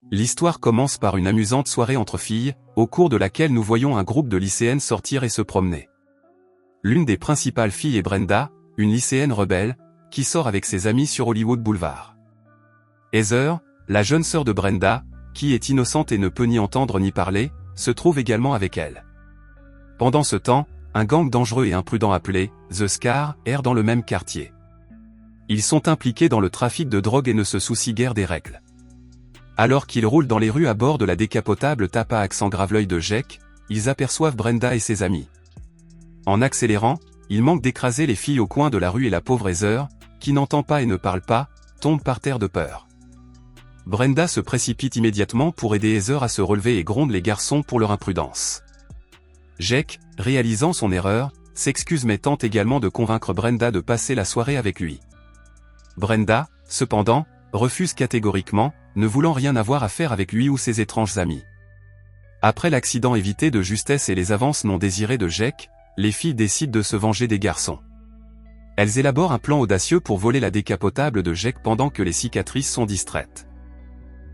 L'histoire commence par une amusante soirée entre filles, au cours de laquelle nous voyons un groupe de lycéennes sortir et se promener. L'une des principales filles est Brenda, une lycéenne rebelle, qui sort avec ses amis sur Hollywood Boulevard. Heather, la jeune sœur de Brenda, qui est innocente et ne peut ni entendre ni parler, se trouve également avec elle. Pendant ce temps, un gang dangereux et imprudent appelé The Scar erre dans le même quartier. Ils sont impliqués dans le trafic de drogue et ne se soucient guère des règles. Alors qu'ils roulent dans les rues à bord de la décapotable Tapa à accent grave l'œil de Jake, ils aperçoivent Brenda et ses amis. En accélérant, ils manquent d'écraser les filles au coin de la rue et la pauvre Heather, qui n'entend pas et ne parle pas, tombe par terre de peur. Brenda se précipite immédiatement pour aider Heather à se relever et gronde les garçons pour leur imprudence. Jake, réalisant son erreur, s'excuse mais tente également de convaincre Brenda de passer la soirée avec lui. Brenda, cependant, refuse catégoriquement, ne voulant rien avoir à faire avec lui ou ses étranges amis. Après l'accident évité de justesse et les avances non désirées de Jake, les filles décident de se venger des garçons. Elles élaborent un plan audacieux pour voler la décapotable de Jake pendant que les cicatrices sont distraites.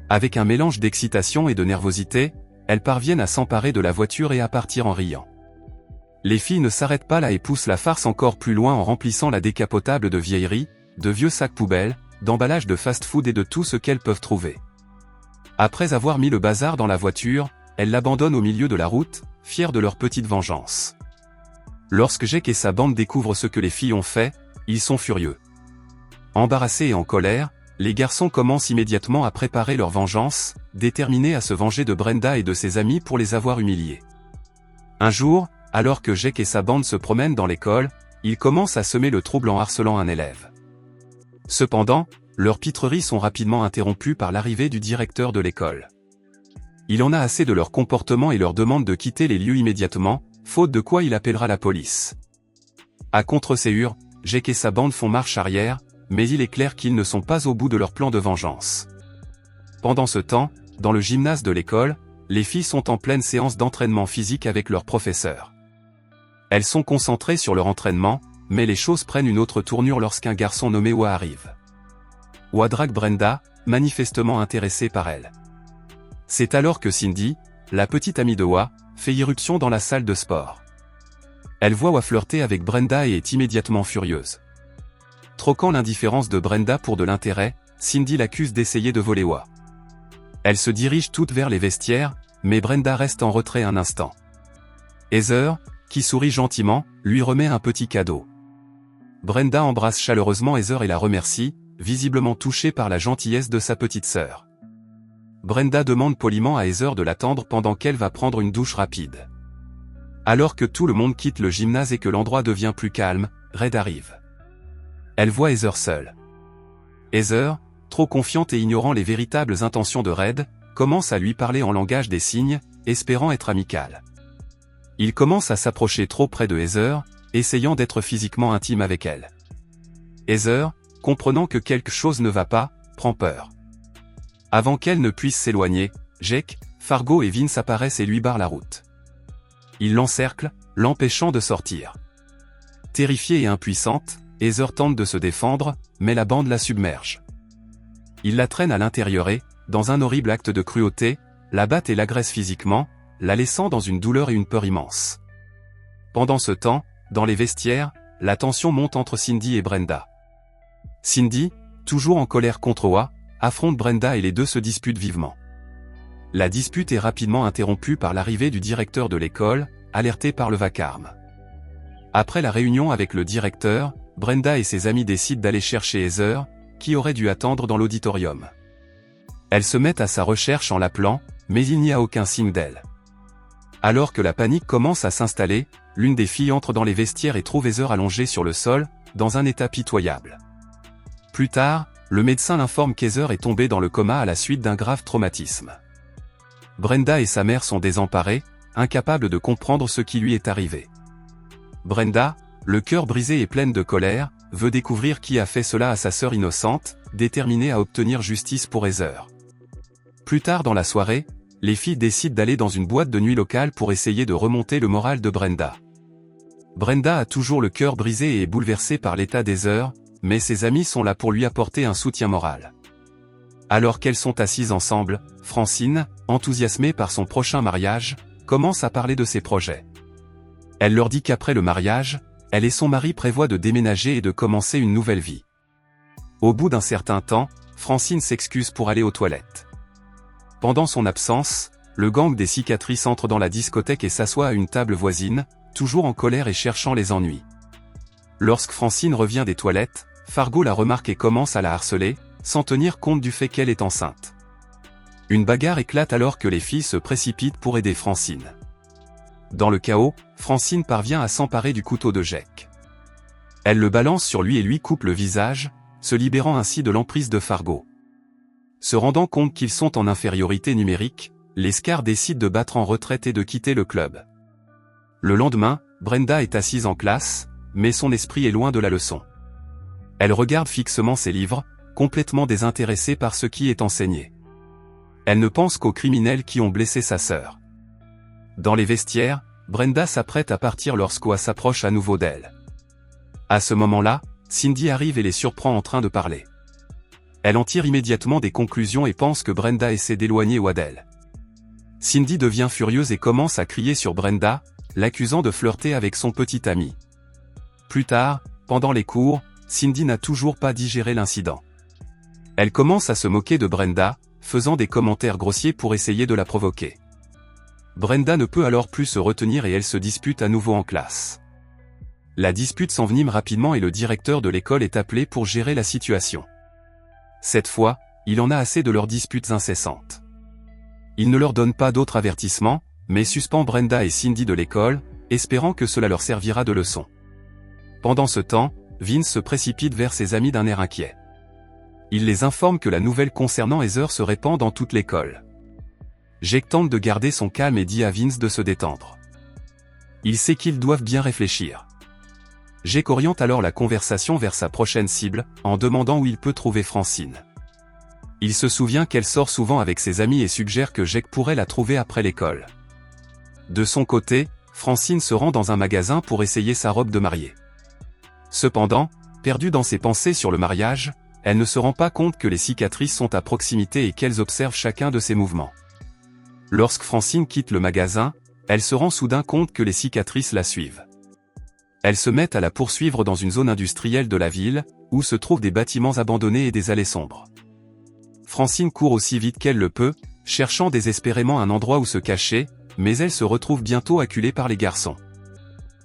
Avec un mélange d'excitation et de nervosité, elles parviennent à s'emparer de la voiture et à partir en riant. Les filles ne s'arrêtent pas là et poussent la farce encore plus loin en remplissant la décapotable de vieilleries, de vieux sacs poubelles, d'emballages de fast-food et de tout ce qu'elles peuvent trouver. Après avoir mis le bazar dans la voiture, elles l'abandonnent au milieu de la route, fiers de leur petite vengeance. Lorsque Jake et sa bande découvrent ce que les filles ont fait, ils sont furieux. Embarrassés et en colère, les garçons commencent immédiatement à préparer leur vengeance, déterminés à se venger de Brenda et de ses amis pour les avoir humiliés. Un jour, alors que Jake et sa bande se promènent dans l'école, ils commencent à semer le trouble en harcelant un élève. Cependant, leurs pitreries sont rapidement interrompues par l'arrivée du directeur de l'école. Il en a assez de leur comportement et leur demande de quitter les lieux immédiatement, faute de quoi il appellera la police. À contre-séure, Jake et sa bande font marche arrière, mais il est clair qu'ils ne sont pas au bout de leur plan de vengeance. Pendant ce temps, dans le gymnase de l'école, les filles sont en pleine séance d'entraînement physique avec leur professeur. Elles sont concentrées sur leur entraînement, mais les choses prennent une autre tournure lorsqu'un garçon nommé Wa arrive. Wa drague Brenda, manifestement intéressé par elle. C'est alors que Cindy, la petite amie de Wa, fait irruption dans la salle de sport. Elle voit Wa flirter avec Brenda et est immédiatement furieuse. Troquant l'indifférence de Brenda pour de l'intérêt, Cindy l'accuse d'essayer de voler Wa. Elles se dirigent toutes vers les vestiaires, mais Brenda reste en retrait un instant. Heather, qui sourit gentiment, lui remet un petit cadeau. Brenda embrasse chaleureusement Heather et la remercie, visiblement touchée par la gentillesse de sa petite sœur. Brenda demande poliment à Heather de l'attendre pendant qu'elle va prendre une douche rapide. Alors que tout le monde quitte le gymnase et que l'endroit devient plus calme, Red arrive. Elle voit Heather seule. Heather, trop confiante et ignorant les véritables intentions de Red, commence à lui parler en langage des signes, espérant être amicale. Il commence à s'approcher trop près de Heather, essayant d'être physiquement intime avec elle. Heather, comprenant que quelque chose ne va pas, prend peur. Avant qu'elle ne puisse s'éloigner, Jake, Fargo et Vince apparaissent et lui barrent la route. Ils l'encerclent, l'empêchant de sortir. Terrifiée et impuissante, Heather tente de se défendre, mais la bande la submerge. Ils la traînent à l'intérieur et, dans un horrible acte de cruauté, la battent et l'agressent physiquement, la laissant dans une douleur et une peur immense. Pendant ce temps, dans les vestiaires, la tension monte entre Cindy et Brenda. Cindy, toujours en colère contre Wa, affronte Brenda et les deux se disputent vivement. La dispute est rapidement interrompue par l'arrivée du directeur de l'école, alerté par le vacarme. Après la réunion avec le directeur, Brenda et ses amis décident d'aller chercher Heather, qui aurait dû attendre dans l'auditorium. Elles se mettent à sa recherche en l'appelant, mais il n'y a aucun signe d'elle. Alors que la panique commence à s'installer, l'une des filles entre dans les vestiaires et trouve Heather allongée sur le sol, dans un état pitoyable. Plus tard, le médecin l'informe qu'Heather est tombée dans le coma à la suite d'un grave traumatisme. Brenda et sa mère sont désemparées, incapables de comprendre ce qui lui est arrivé. Brenda, le cœur brisé et pleine de colère, veut découvrir qui a fait cela à sa sœur innocente, déterminée à obtenir justice pour Heather. Plus tard dans la soirée, les filles décident d'aller dans une boîte de nuit locale pour essayer de remonter le moral de Brenda. Brenda a toujours le cœur brisé et est bouleversée par l'état d'Heather, mais ses amis sont là pour lui apporter un soutien moral. Alors qu'elles sont assises ensemble, Francine, enthousiasmée par son prochain mariage, commence à parler de ses projets. Elle leur dit qu'après le mariage, elle et son mari prévoient de déménager et de commencer une nouvelle vie. Au bout d'un certain temps, Francine s'excuse pour aller aux toilettes. Pendant son absence, le gang des cicatrices entre dans la discothèque et s'assoit à une table voisine, toujours en colère et cherchant les ennuis. Lorsque Francine revient des toilettes, Fargo la remarque et commence à la harceler, sans tenir compte du fait qu'elle est enceinte. Une bagarre éclate alors que les filles se précipitent pour aider Francine. Dans le chaos, Francine parvient à s'emparer du couteau de Jake. Elle le balance sur lui et lui coupe le visage, se libérant ainsi de l'emprise de Fargo. Se rendant compte qu'ils sont en infériorité numérique, les Scars décident de battre en retraite et de quitter le club. Le lendemain, Brenda est assise en classe, mais son esprit est loin de la leçon. Elle regarde fixement ses livres, complètement désintéressée par ce qui est enseigné. Elle ne pense qu'aux criminels qui ont blessé sa sœur. Dans les vestiaires, Brenda s'apprête à partir lorsqu'Oa s'approche à nouveau d'elle. À ce moment-là, Cindy arrive et les surprend en train de parler. Elle en tire immédiatement des conclusions et pense que Brenda essaie d'éloigner Oa d'elle. Cindy devient furieuse et commence à crier sur Brenda, l'accusant de flirter avec son petit ami. Plus tard, pendant les cours, Cindy n'a toujours pas digéré l'incident. Elle commence à se moquer de Brenda, faisant des commentaires grossiers pour essayer de la provoquer. Brenda ne peut alors plus se retenir et elle se dispute à nouveau en classe. La dispute s'envenime rapidement et le directeur de l'école est appelé pour gérer la situation. Cette fois, il en a assez de leurs disputes incessantes. Il ne leur donne pas d'autres avertissements, mais suspend Brenda et Cindy de l'école, espérant que cela leur servira de leçon. Pendant ce temps, Vince se précipite vers ses amis d'un air inquiet. Il les informe que la nouvelle concernant Heather se répand dans toute l'école. Jake tente de garder son calme et dit à Vince de se détendre. Il sait qu'ils doivent bien réfléchir. Jake oriente alors la conversation vers sa prochaine cible, en demandant où il peut trouver Francine. Il se souvient qu'elle sort souvent avec ses amis et suggère que Jake pourrait la trouver après l'école. De son côté, Francine se rend dans un magasin pour essayer sa robe de mariée. Cependant, perdue dans ses pensées sur le mariage, elle ne se rend pas compte que les cicatrices sont à proximité et qu'elles observent chacun de ses mouvements. Lorsque Francine quitte le magasin, elle se rend soudain compte que les cicatrices la suivent. Elles se mettent à la poursuivre dans une zone industrielle de la ville, où se trouvent des bâtiments abandonnés et des allées sombres. Francine court aussi vite qu'elle le peut, cherchant désespérément un endroit où se cacher, mais elle se retrouve bientôt acculée par les garçons.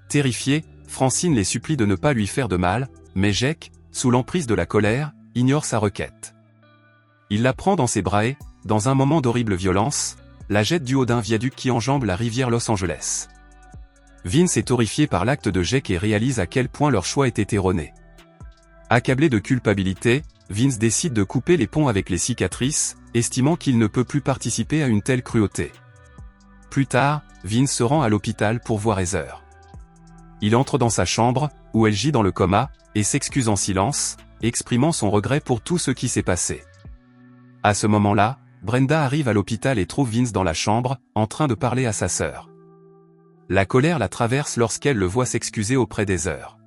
Terrifiée, Francine les supplie de ne pas lui faire de mal, mais Jake, sous l'emprise de la colère, ignore sa requête. Il la prend dans ses bras et, dans un moment d'horrible violence, la jette du haut d'un viaduc qui enjambe la rivière Los Angeles. Vince est horrifié par l'acte de Jake et réalise à quel point leur choix était erroné. Accablé de culpabilité, Vince décide de couper les ponts avec les cicatrices, estimant qu'il ne peut plus participer à une telle cruauté. Plus tard, Vince se rend à l'hôpital pour voir Heather. Il entre dans sa chambre, où elle gît dans le coma, et s'excuse en silence, exprimant son regret pour tout ce qui s'est passé. À ce moment-là, Brenda arrive à l'hôpital et trouve Vince dans la chambre, en train de parler à sa sœur. La colère la traverse lorsqu'elle le voit s'excuser auprès d'Heather.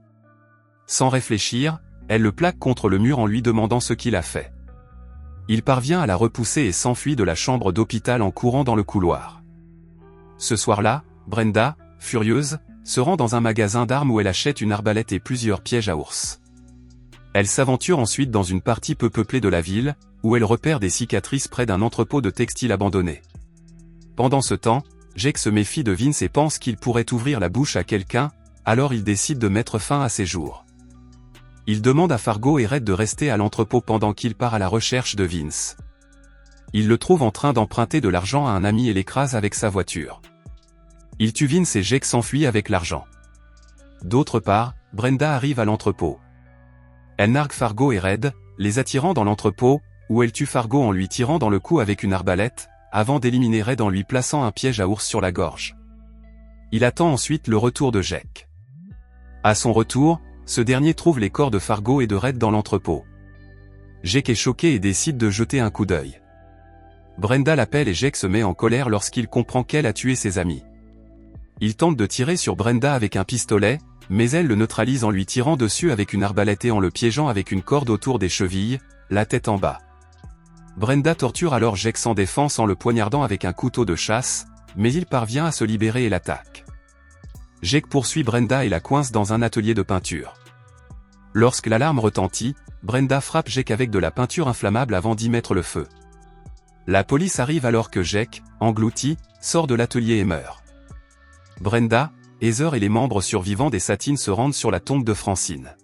Sans réfléchir, elle le plaque contre le mur en lui demandant ce qu'il a fait. Il parvient à la repousser et s'enfuit de la chambre d'hôpital en courant dans le couloir. Ce soir-là, Brenda, furieuse, se rend dans un magasin d'armes où elle achète une arbalète et plusieurs pièges à ours. Elle s'aventure ensuite dans une partie peu peuplée de la ville, où elle repère des cicatrices près d'un entrepôt de textiles abandonné. Pendant ce temps, Jake se méfie de Vince et pense qu'il pourrait ouvrir la bouche à quelqu'un, alors il décide de mettre fin à ses jours. Il demande à Fargo et Red de rester à l'entrepôt pendant qu'il part à la recherche de Vince. Il le trouve en train d'emprunter de l'argent à un ami et l'écrase avec sa voiture. Il tue Vince et Jake s'enfuit avec l'argent. D'autre part, Brenda arrive à l'entrepôt. Elle nargue Fargo et Red, les attirant dans l'entrepôt, où elle tue Fargo en lui tirant dans le cou avec une arbalète, avant d'éliminer Red en lui plaçant un piège à ours sur la gorge. Il attend ensuite le retour de Jake. À son retour, ce dernier trouve les corps de Fargo et de Red dans l'entrepôt. Jake est choqué et décide de jeter un coup d'œil. Brenda l'appelle et Jake se met en colère lorsqu'il comprend qu'elle a tué ses amis. Il tente de tirer sur Brenda avec un pistolet, mais elle le neutralise en lui tirant dessus avec une arbalète et en le piégeant avec une corde autour des chevilles, la tête en bas. Brenda torture alors Jake sans défense en le poignardant avec un couteau de chasse, mais il parvient à se libérer et l'attaque. Jake poursuit Brenda et la coince dans un atelier de peinture. Lorsque l'alarme retentit, Brenda frappe Jake avec de la peinture inflammable avant d'y mettre le feu. La police arrive alors que Jake, englouti, sort de l'atelier et meurt. Brenda, Heather et les membres survivants des Satines se rendent sur la tombe de Francine.